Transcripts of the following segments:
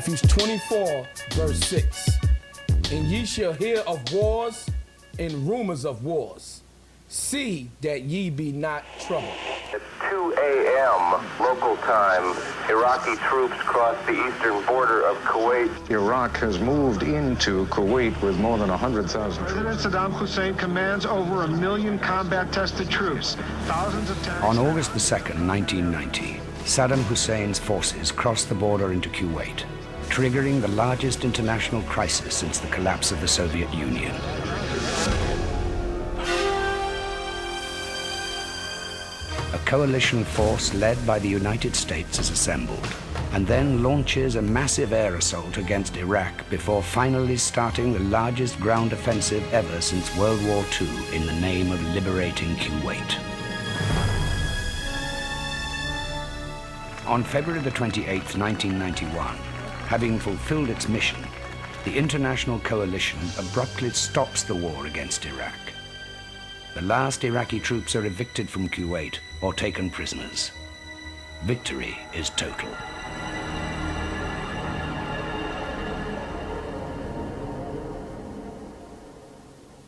Matthew 24, verse 6. And ye shall hear of wars and rumors of wars. See that ye be not troubled. At 2 a.m. local time, Iraqi troops crossed the eastern border of Kuwait. Iraq has moved into Kuwait with more than 100,000 troops. President Saddam Hussein commands over 1 million combat-tested troops. Thousands of tanks. On August the 2nd, 1990, Saddam Hussein's forces crossed the border into Kuwait, triggering the largest international crisis since the collapse of the Soviet Union. A coalition force led by the United States is assembled and then launches a massive air assault against Iraq before finally starting the largest ground offensive ever since World War II in the name of liberating Kuwait. On February the 28th, 1991, having fulfilled its mission, the international coalition abruptly stops the war against Iraq. The last Iraqi troops are evicted from Kuwait or taken prisoners. Victory is total.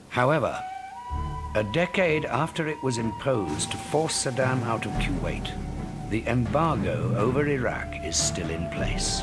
However, a decade after it was imposed to force Saddam out of Kuwait, the embargo over Iraq is still in place.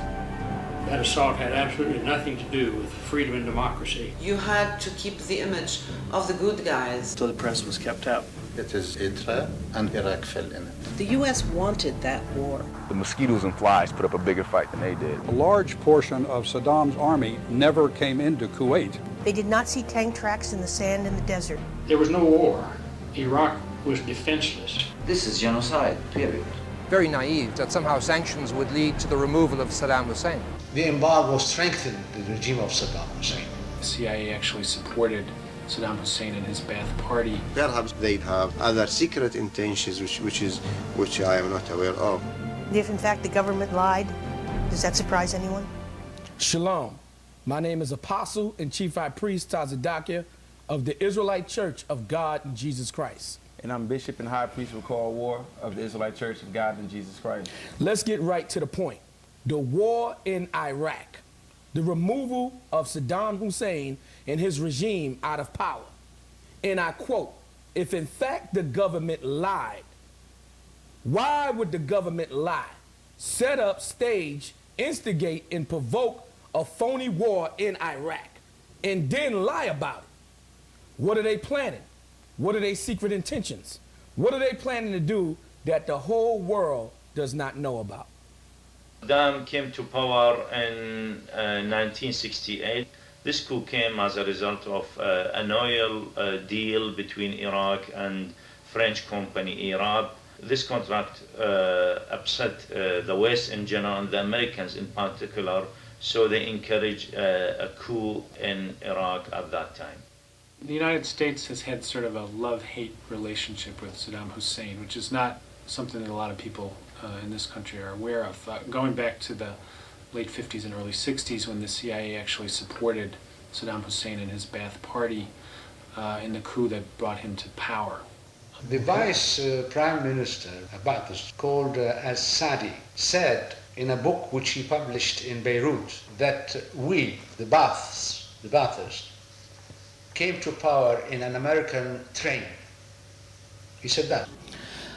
That assault had absolutely nothing to do with freedom and democracy. You had to keep the image of the good guys. So the press was kept out. It is Idra, and Iraq fell in it. The U.S. wanted that war. The mosquitoes and flies put up a bigger fight than they did. A large portion of Saddam's army never came into Kuwait. They did not see tank tracks in the sand in the desert. There was no war. Iraq was defenseless. This is genocide, period. Very naive that somehow sanctions would lead to the removal of Saddam Hussein. The embargo strengthened the regime of Saddam Hussein. The CIA actually supported Saddam Hussein and his Ba'ath Party. Perhaps they have other secret intentions which I am not aware of. If in fact the government lied, does that surprise anyone? Shalom. My name is Apostle and Chief High Priest Tazadaqyah of the Israelite Church of God in Jesus Christ. And I'm Bishop and High Priest of Call War of the Israelite Church of God in Jesus Christ. Let's get right to the point. The war in Iraq, the removal of Saddam Hussein and his regime out of power. And I quote, if in fact the government lied, why would the government lie, set up, stage, instigate, and provoke a phony war in Iraq, and then lie about it? What are they planning? What are their secret intentions? What are they planning to do that the whole world does not know about? Saddam came to power in 1968. This coup came as a result of an oil deal between Iraq and French company Iraq. This contract upset the West in general and the Americans in particular, so they encouraged a coup in Iraq at that time. The United States has had sort of a love-hate relationship with Saddam Hussein, which is not something that a lot of people in this country are aware of. Going back to the late 50s and early 60s when the CIA actually supported Saddam Hussein and his Ba'ath Party in the coup that brought him to power. The Vice Prime Minister Abbas, called As-Sadi, said in a book which he published in Beirut that we, the Ba'athists, came to power in an American train. He said that.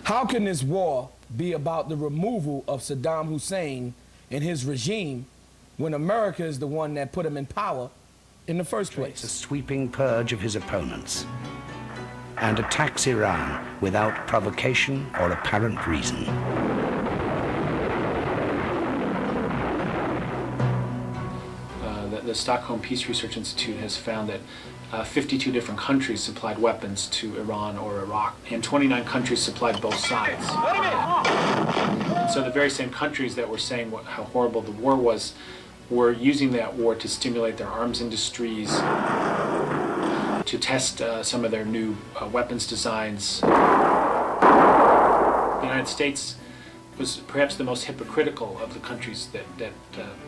How can this war be about the removal of Saddam Hussein and his regime when America is the one that put him in power in the first place? A sweeping purge of his opponents and attacks Iran without provocation or apparent reason. The Stockholm Peace Research Institute has found that 52 different countries supplied weapons to Iran or Iraq, and 29 countries supplied both sides. So the very same countries that were saying how horrible the war was were using that war to stimulate their arms industries, to test some of their new weapons designs. The United States was perhaps the most hypocritical of the countries that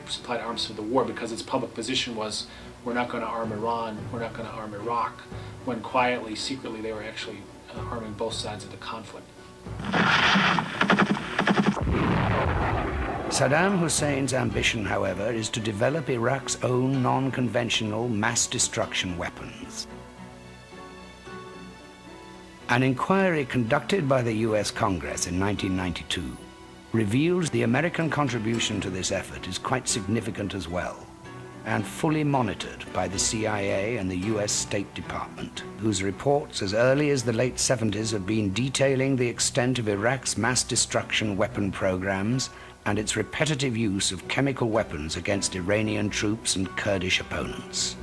supplied arms for the war, because its public position was, we're not going to arm Iran, we're not going to arm Iraq, when quietly, secretly, they were actually arming both sides of the conflict. Saddam Hussein's ambition, however, is to develop Iraq's own non-conventional mass destruction weapons. An inquiry conducted by the US Congress in 1992 reveals the American contribution to this effort is quite significant as well, and fully monitored by the CIA and the US State Department, whose reports as early as the late 70s have been detailing the extent of Iraq's mass destruction weapon programs and its repetitive use of chemical weapons against Iranian troops and Kurdish opponents.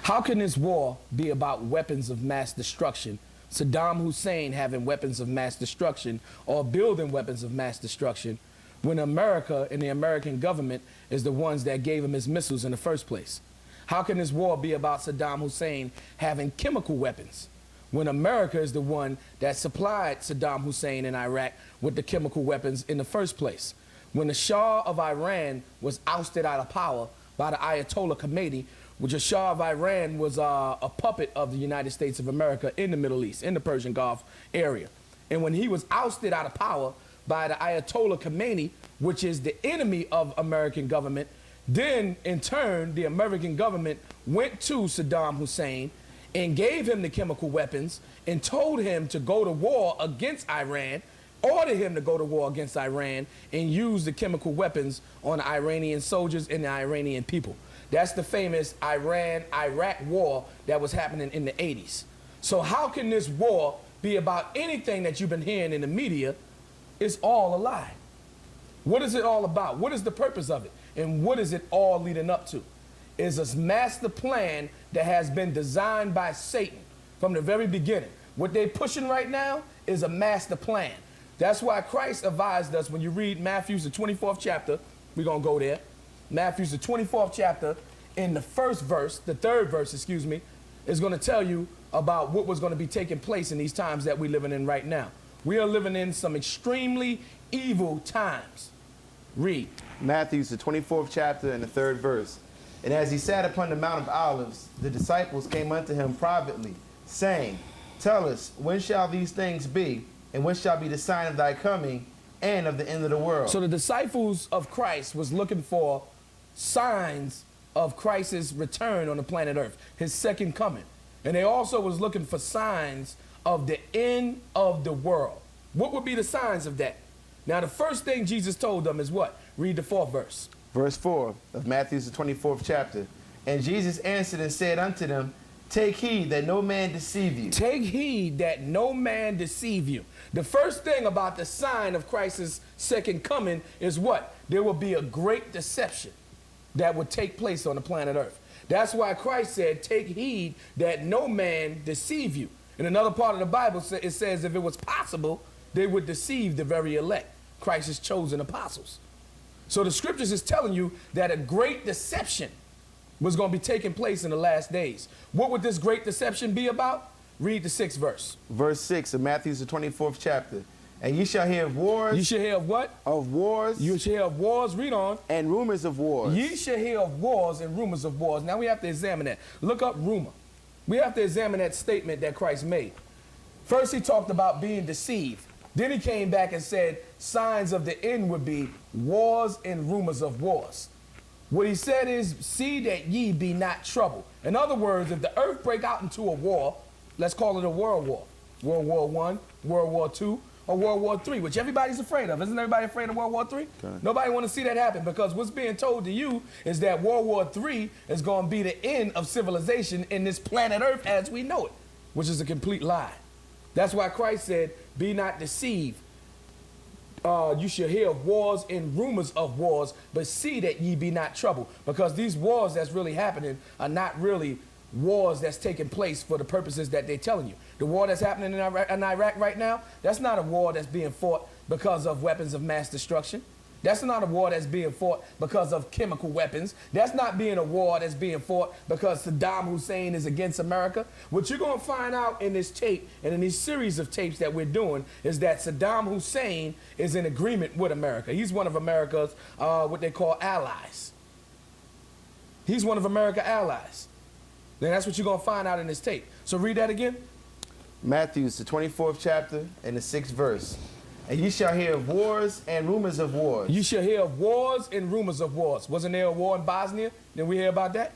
How can this war be about weapons of mass destruction, Saddam Hussein having weapons of mass destruction or building weapons of mass destruction, when America and the American government is the ones that gave him his missiles in the first place? How can this war be about Saddam Hussein having chemical weapons when America is the one that supplied Saddam Hussein in Iraq with the chemical weapons in the first place? When the Shah of Iran was ousted out of power by the Ayatollah Khomeini, which the Shah of Iran was a puppet of the United States of America in the Middle East, in the Persian Gulf area. And when he was ousted out of power by the Ayatollah Khomeini, which is the enemy of American government, then in turn, the American government went to Saddam Hussein and gave him the chemical weapons and told him to go to war against Iran, ordered him to go to war against Iran and use the chemical weapons on the Iranian soldiers and the Iranian people. That's the famous Iran-Iraq war that was happening in the 80s. So how can this war be about anything that you've been hearing in the media? It's all a lie. What is it all about? What is the purpose of it? And what is it all leading up to? It's a master plan that has been designed by Satan from the very beginning. What they're pushing right now is a master plan. That's why Christ advised us, when you read Matthew's the 24th chapter, we're going to go there. Matthew's the 24th chapter, in the first verse, the third verse, excuse me, is going to tell you about what was going to be taking place in these times that we're living in right now. We are living in some extremely evil times. Read. Matthew's the 24th chapter and the third verse. And as he sat upon the Mount of Olives, the disciples came unto him privately, saying, Tell us, when shall these things be, and when shall be the sign of thy coming and of the end of the world? So the disciples of Christ was looking for signs of Christ's return on the planet Earth, his second coming. And they also was looking for signs of the end of the world. What would be the signs of that? Now, the first thing Jesus told them is what? Read the 4th verse. Verse 4 of Matthew's the 24th chapter. And Jesus answered and said unto them, Take heed that no man deceive you. Take heed that no man deceive you. The first thing about the sign of Christ's second coming is what? There will be a great deception that would take place on the planet Earth. That's why Christ said, take heed that no man deceive you. In another part of the Bible, it says if it was possible, they would deceive the very elect, Christ's chosen apostles. So the scriptures is telling you that a great deception was going to be taking place in the last days. What would this great deception be about? Read the 6th verse. Verse 6 of Matthew's the 24th chapter. And ye shall hear of wars. You shall hear of what? Of wars. You shall hear of wars. Read on. And rumors of wars. Ye shall hear of wars and rumors of wars. Now we have to examine that. Look up rumor. We have to examine that statement that Christ made. First he talked about being deceived. Then he came back and said signs of the end would be wars and rumors of wars. What he said is, see that ye be not troubled. In other words, if the earth break out into a war, let's call it a world war. World War I, World War II, or World War III, which everybody's afraid of. Isn't everybody afraid of World War III? Okay. Nobody want to see that happen, because what's being told to you is that World War III is going to be the end of civilization in this planet Earth as we know it, which is a complete lie. That's why Christ said, be not deceived. You shall hear of wars and rumors of wars, but see that ye be not troubled. Because these wars that's really happening are not really wars that's taking place for the purposes that they're telling you. The war that's happening in Iraq right now, that's not a war that's being fought because of weapons of mass destruction. That's not a war that's being fought because of chemical weapons. That's not being a war that's being fought because Saddam Hussein is against America. What you're going to find out in this tape and in these series of tapes that we're doing is that Saddam Hussein is in agreement with America. He's one of America's, what they call allies. He's one of America's allies. Then that's what you're going to find out in this tape. So read that again. Matthew, the 24th chapter and the 6th verse. And ye shall hear of wars and rumors of wars. You shall hear of wars and rumors of wars. Wasn't there a war in Bosnia? Didn't we hear about that?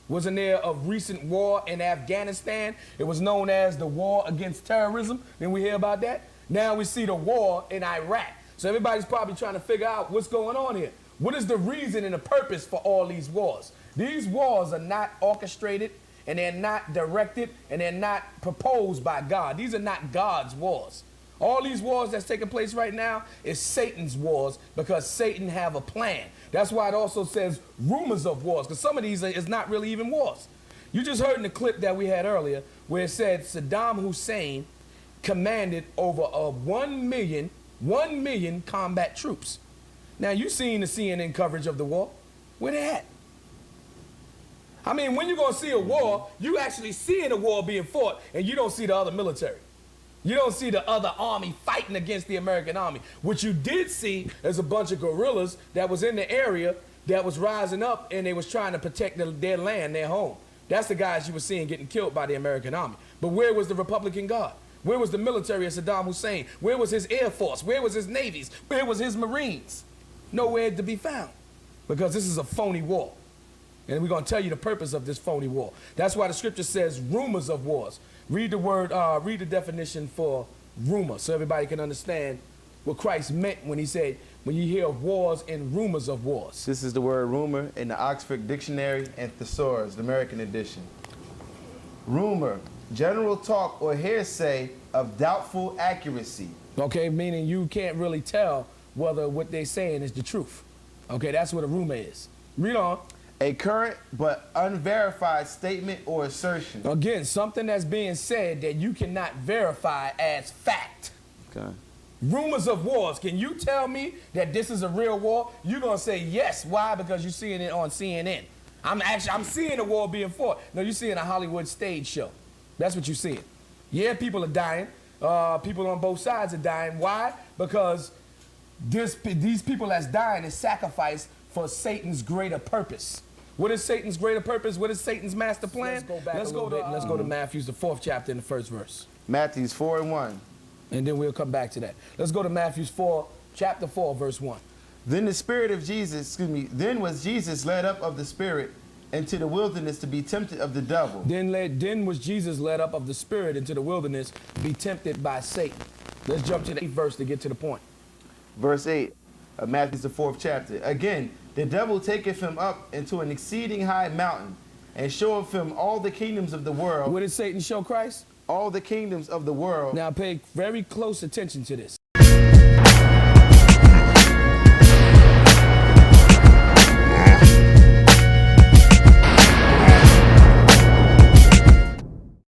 Wasn't there a recent war in Afghanistan? It was known as the war against terrorism. Didn't we hear about that? Now we see the war in Iraq. So everybody's probably trying to figure out what's going on here. What is the reason and the purpose for all these wars? These wars are not orchestrated, and they're not directed, and they're not proposed by God. These are not God's wars. All these wars that's taking place right now is Satan's wars, because Satan have a plan. That's why it also says rumors of wars, because some of these is not really even wars. You just heard in the clip that we had earlier where it said Saddam Hussein commanded over 1 million combat troops. Now, you seen the CNN coverage of the war. Where they at? I mean, when you're going to see a war, you actually seeing a war being fought, and you don't see the other military. You don't see the other army fighting against the American army. What you did see is a bunch of guerrillas that was in the area that was rising up, and they was trying to protect their land, their home. That's the guys you were seeing getting killed by the American army. But where was the Republican Guard? Where was the military of Saddam Hussein? Where was his Air Force? Where was his navies? Where was his Marines? Nowhere to be found, because this is a phony war. And we're going to tell you the purpose of this phony war. That's why the scripture says rumors of wars. Read the definition for rumor, so everybody can understand what Christ meant when he said, when you hear of wars and rumors of wars. This is the word rumor in the Oxford Dictionary and Thesaurus, the American edition. Rumor, general talk or hearsay of doubtful accuracy. Okay, meaning you can't really tell whether what they're saying is the truth. Okay, that's what a rumor is. Read on. A current but unverified statement or assertion. Again, something that's being said that you cannot verify as fact. Okay. Rumors of wars. Can you tell me that this is a real war? You're going to say yes. Why? Because you're seeing it on CNN. I'm seeing a war being fought. No, you're seeing a Hollywood stage show. That's what you're seeing. Yeah, people are dying. People on both sides are dying. Why? Because these people that's dying is sacrificed for Satan's greater purpose. What is Satan's greater purpose? What is Satan's master plan? Let's go back a little bit and let's go to Matthew, the 4th chapter and the 1st verse. Matthew 4:1. And then we'll come back to that. Let's go to Matthew 4, chapter 4, verse 1. Then was Jesus led up of the Spirit into the wilderness to be tempted of the devil. Then was Jesus led up of the Spirit into the wilderness to be tempted by Satan. Let's jump to the 8th verse to get to the point. Verse 8 of Matthew, the 4th chapter. Again, the devil taketh him up into an exceeding high mountain and showeth him all the kingdoms of the world. What did Satan show Christ? All the kingdoms of the world. Now pay very close attention to this.